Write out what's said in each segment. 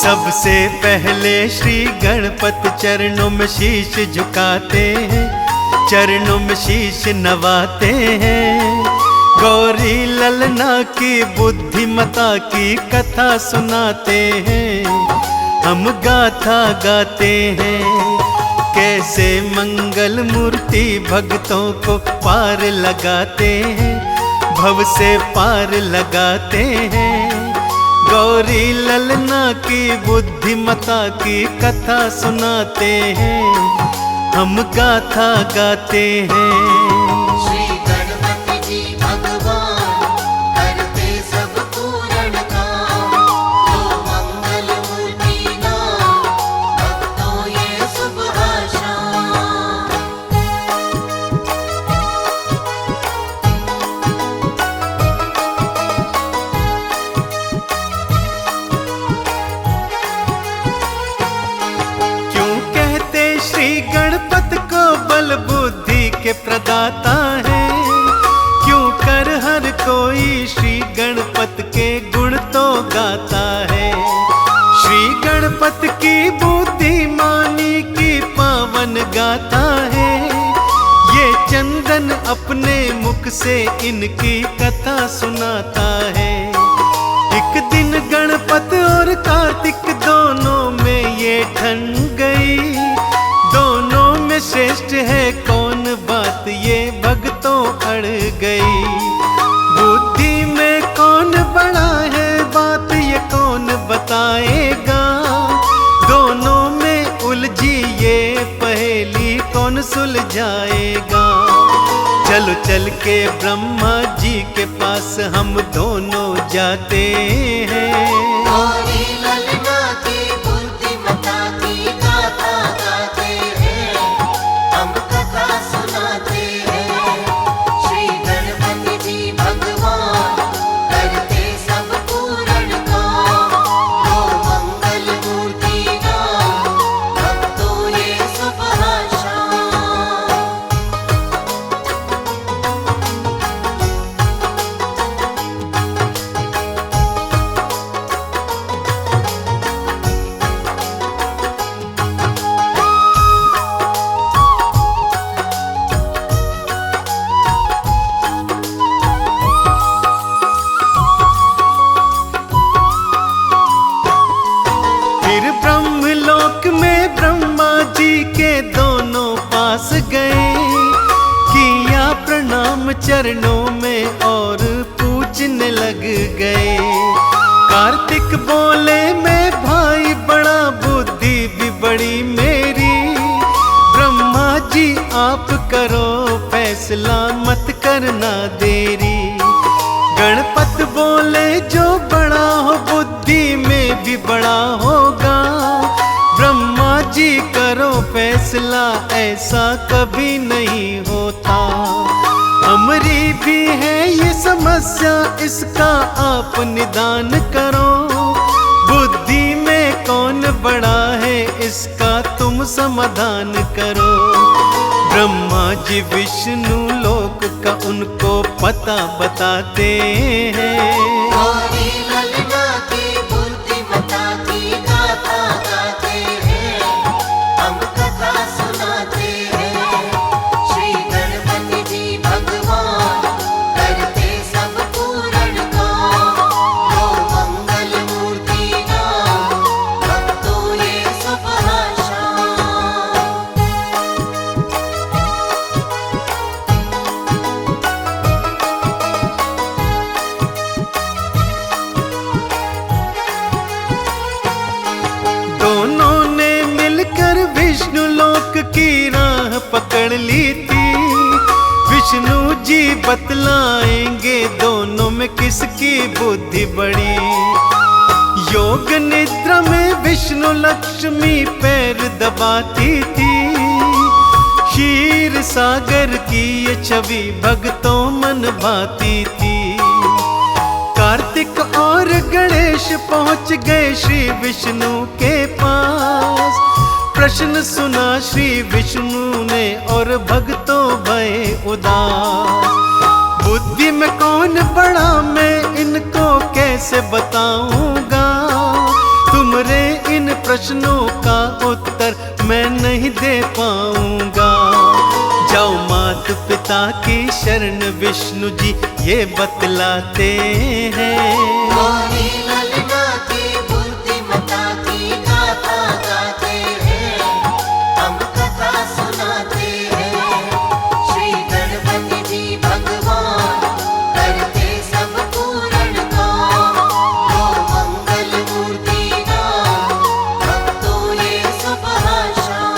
सबसे पहले श्री गणपति चरणों में शीश झुकाते हैं, चरणों में शीश नवाते हैं। गौरी ललना की बुद्धिमता की कथा सुनाते हैं, हम गाथा गाते हैं। कैसे मंगल मूर्ति भक्तों को पार लगाते हैं, भव से पार लगाते हैं। गौरी ललना की बुद्धिमता की कथा सुनाते हैं, हम गाथा गाते हैं। श्री गणपति जी भगवान करते सब पूर्ण काम, तो मंगल मूर्ति नाम भक्तों ये शुभ आशाम। क्यों कहते श्री गणपति को बल बुद्धि के प्रदाता है, क्यों कर हर कोई श्री गणपति के गुण तो गाता है। श्री गणपति की बुद्धिमानी की पावन गाता है, ये चंदन अपने मुख से इनकी कथा सुनाता है। एक दिन गणपति और कार्तिक दोनों में ये ठन गई, दोनों में श्रेष्ठ है कौन बात ये भक्तों अड़ गई। बुद्धि में कौन बड़ा है बात ये कौन बताएगा, दोनों में उलझी ये पहेली कौन सुलझाएगा। चलो चल के ब्रह्मा जी के पास हम दोनों जाते हैं। गौरी ललना की बुद्धिमता की गाथा गाते हैं, हम कथा सुनाते हैं। श्री गणपति जी भगवान करते सब पूर्ण काम, तो मंगल मूर्ति नाम भक्तों ये शुभ आशाम। फिर ब्रह्मलोक में ब्रह्मा जी के दोनों पास गए, किया प्रणाम चरणों में और पूछने लग गए। कार्तिक बोले मैं भाई बड़ा बुद्धि भी बड़ी मेरी, ब्रह्मा जी आप करो फैसला मत करना देरी। गणपत बोले जो बड़ा हो बुद्धि में भी बड़ा होगा, ब्रह्मा जी करो फैसला ऐसा कभी नहीं होता। हमारी भी है ये समस्या इसका आप निदान करो, बुद्धि में कौन बड़ा है इसका तुम समाधान करो। ब्रह्मा जी विष्णु लोक का उनको पता बताते हैं। गौरी ललना की बुद्धिमता की गाथा गाते हैं, हम कथा सुनाते हैं। श्री गणपति जी भगवान करते सब पूर्ण काम, तो मंगल मूर्ति नाम भक्तों ये शुभ आशाम। दोनों ने मिलकर विष्णु लोक की राह पकड़ ली थी। विष्णु जी बतलाएंगे दोनों में किसकी बुद्धि बड़ी। योग निद्रा में विष्णु लक्ष्मी पैर दबाती थी, क्षीर सागर की ये छवि भक्तों मन भाती थी। कार्तिक और गणेश पहुंच गए श्री विष्णु के पास, प्रश्न सुना श्री विष्णु ने और भक्तों भय उदास। बुद्धि में कौन बड़ा मैं इनको कैसे बताऊंगा, तुमरे प्रश्नों का उत्तर मैं नहीं दे पाऊंगा। जाओ मात पिता की शरण विष्णु जी ये बतलाते हैं। गौरी ललना की बुद्धिमता की गाथा गाते हैं, हम कथा सुनाते हैं। श्री गणपति जी भगवान करते सब पूर्ण काम, वो मंगल मूर्ति नाम भक्तों ये सुबह शाम।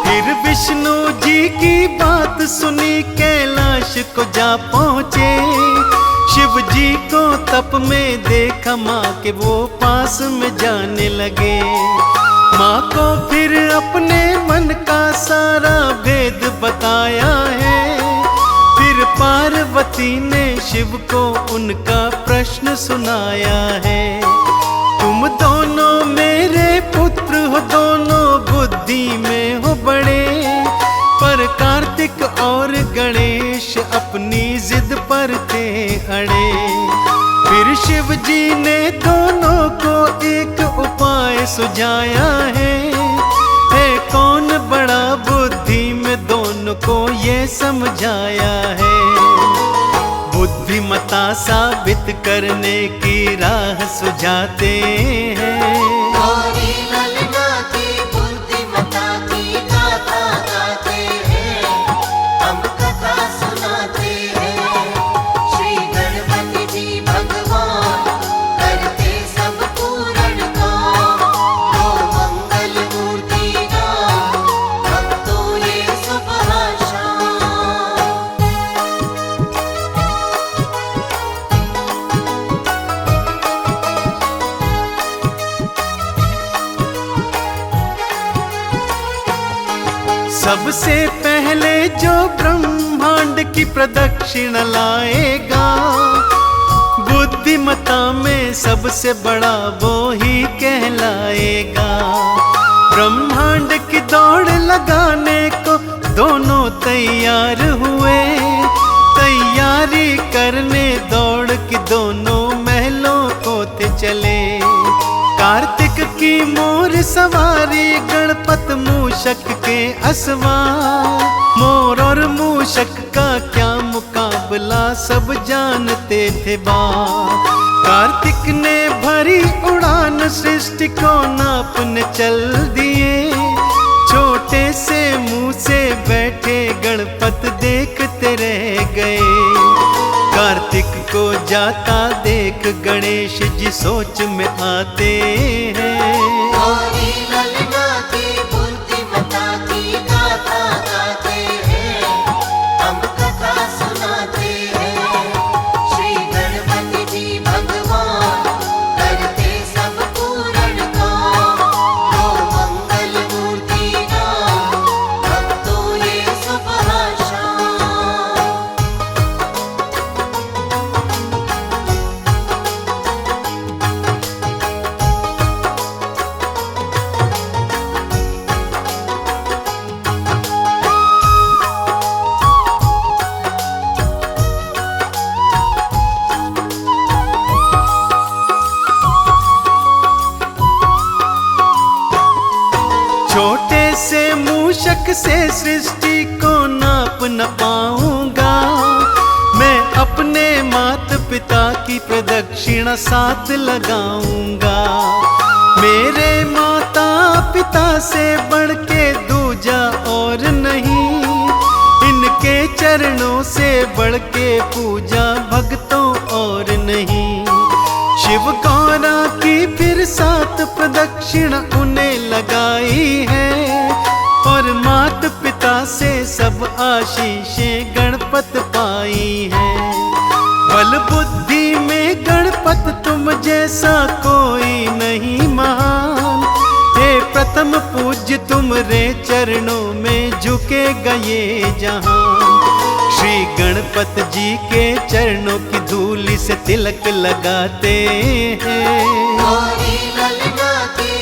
फिर विष्णु जी की बात सुनी कैलाश को जा पहुँचे। शिव जी को तप में देखा माँ के वो पास में जाने लगे। माँ को फिर अपने मन का सारा भेद बताया है। फिर पार्वती ने शिव को उनका प्रश्न सुनाया है। तुम दोनों मेरे पुत्र हो, दोनों बुद्धि में हो बड़े, पर कार्तिक और गणेश अपनी जिद पर थे अड़े। फिर शिव जी ने दोनों को एक उपाय सुझाया है। कौन बड़ा बुद्धि में दोनों को ये समझाया है। बुद्धिमता साबित करने की राह सुझाते हैं। गौरी ललना की बुद्धिमता की गाथा गाते हैं, हम कथा सुनाते हैं। श्री गणपति जी भगवान करते सब पूर्ण काम, वो मंगल मूर्ति नाम भक्तों ये सुबह शाम। सबसे पहले जो ब्रह्मांड की प्रदक्षिणा लाएगा, बुद्धिमता में सबसे बड़ा वो ही कहलाएगा। ब्रह्मांड की दौड़ लगाने को दोनों तैयार हुए। तैयारी करने दौड़ की दोनों महलों को थे चले। कार्तिक की मोर सवारी गणपत मूषक के असवार। मोर और मूषक का क्या मुकाबला सब जानते थे बात। कार्तिक ने भरी उड़ान सृष्टि को नापने चल दिए। छोटे से मुंह से बैठे गणपत देखते रह गए। कार्तिक को जाता देख गणेश जी सोच में आते हैं। गौरी ललना की बुद्धिमता की गाथा गाते हैं, हम कथा सुनाते हैं। श्री गणपति जी भगवान करते सब पूर्ण काम, वो मंगल मूर्ति नाम भक्तों ये सुबह शाम। छोटे से मूषक से सृष्टि को नाप न पाऊंगा। मैं अपने माता पिता की प्रदक्षिणा साथ लगाऊंगा। मेरे माता पिता से बढ़ के दूजा और नहीं। इनके चरणों से बढ़ के पूजा भक्तों और नहीं। शिव गौरा की फिर 7 प्रदक्षिणा उन्हें लगाई है। और मात पिता से सब आशीषें गणपत पाई है। बल बुद्धि में गणपत तुम जैसा कोई नहीं महान। हे प्रथम परम पूज्य तुमरे चरणों में झुकेगा ये जहां। श्री गणपत जी के चरणों की धूली से तिलक लगाते हैं। गौरी ललना की